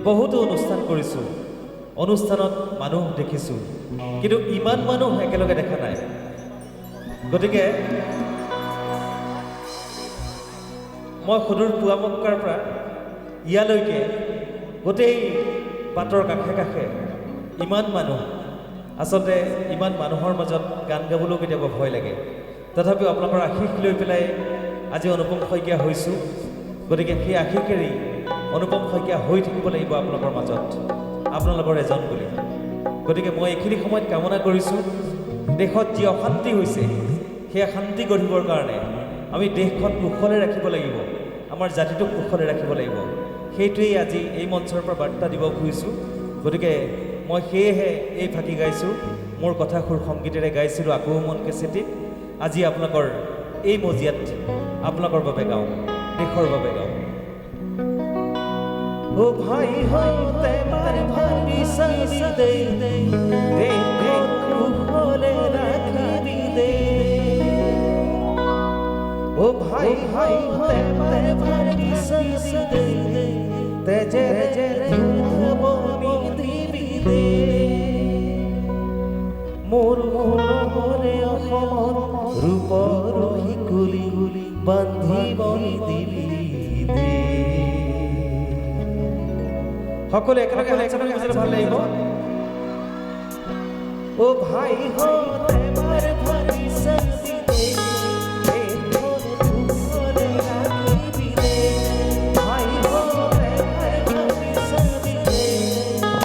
বহুতো অনুষ্ঠান কৰিছোঁ, অনুষ্ঠানত মানুহ দেখিছোঁ, কিন্তু ইমান মানুহ একেলগে দেখা নাই। গতিকে মই সুদূৰ পুৱামক্কাৰ পৰা ইয়ালৈকে গোটেই বাটৰ কাষে কাষে ইমান মানুহ, আচলতে ইমান মানুহৰ মাজত গান গাবলৈও কেতিয়াবা ভয় লাগে। তথাপিও আপোনালোকৰ আশীষ লৈ পেলাই আজি অনুপম শইকীয়া হৈছোঁ। গতিকে সেই আশীষেৰেই অনুপম শইকীয়া হৈ থাকিব লাগিব আপোনালোকৰ মাজত, আপোনালোকৰ এজন বুলি। গতিকে মই এইখিনি সময়ত কামনা কৰিছোঁ, দেশত যি অশান্তি হৈছে সেই শান্তি গঢ়িবৰ কাৰণে আমি দেশখন কুশলে ৰাখিব লাগিব, আমাৰ জাতিটোক কুশলে ৰাখিব লাগিব। সেইটোৱেই আজি এই মঞ্চৰ পৰা বাৰ্তা দিব খুজিছোঁ। গতিকে মই সেয়েহে এই ফাঁকি গাইছোঁ, মোৰ কথা সুৰ সংগীতেৰে গাইছিলোঁ আকৌ মন কেছেটিত। আজি আপোনালোকৰ এই মজিয়াত আপোনালোকৰ বাবে গাওঁ, দেশৰ বাবে গাওঁ। ও ভাই হতে মার ভাবি সাবি দে দেখো কুশলে রাখিবি দে। ও ভাই হতে মার ভাবি সাবি দে তেজে বনি দিবি দে। মোর মনরে অসমত ৰূপৰ শিকুলি বান্ধিবনি দিবি দে। সকলে একেলগে হাইচালকে বুঝলে ভাল লাগিব। ও ভাই হতে মার ভাবি সাবি দে দেখো কুশলে রাখিবি দে। ভাই হতে মার ভাবি সাবি দে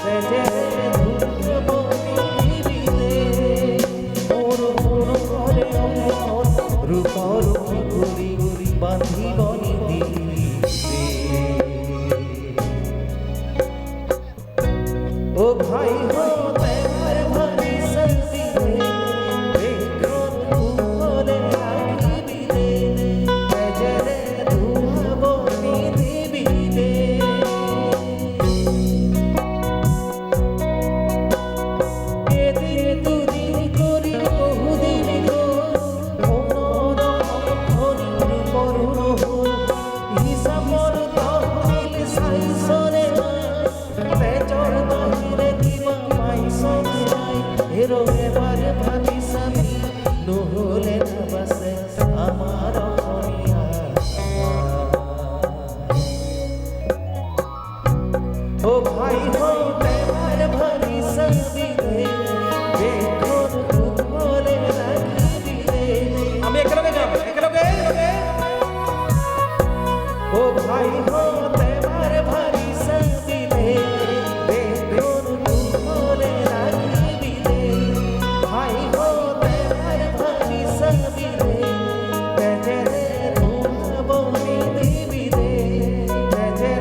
তেজে বনি দিবি দে। মোর মনরে অসমত ৰূপৰ শিকুলি বান্ধিবনি দিবি দে। ও ভাই হতে মার ভাবি সাবি দে দেখো কুশলে রাখিবি দে তেজে বনি দিবি দে। এদিন দুদিন করি বহুদিন গো মনৰ কৰুণ হিসাবৰ তহবিল চাইছনে তেজৰ বাহিৰে কিবা পাইছনে নাই। হেৰ এবাৰ ভাবি চাবি নহ'লে নাবাচে আমাৰ অসমীয়া। ও ভাই হতে মাৰ ভাবি চাবি দে দেখো কুশলে ৰাখিবি দে। আমি একেলগে যাম, একেলগে। ও ভাই হতে মার ভাবি সাবি দে দেখো কুশলে রাখিবি দে। ভাই হতে মার ভাবি সাবি দে তেজে বনি দিবি দে তেজে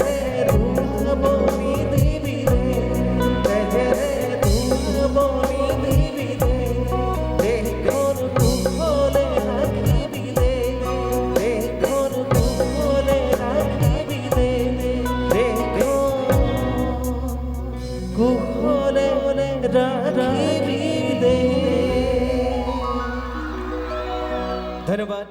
বনি দিবি দে তেজে বনি দিবি দে। দেখো কুশলে রাখিবি দে দেখো কুশলে রাখিবি দে দেখো কুশলে রাখিবি দে। ধন্যবাদ।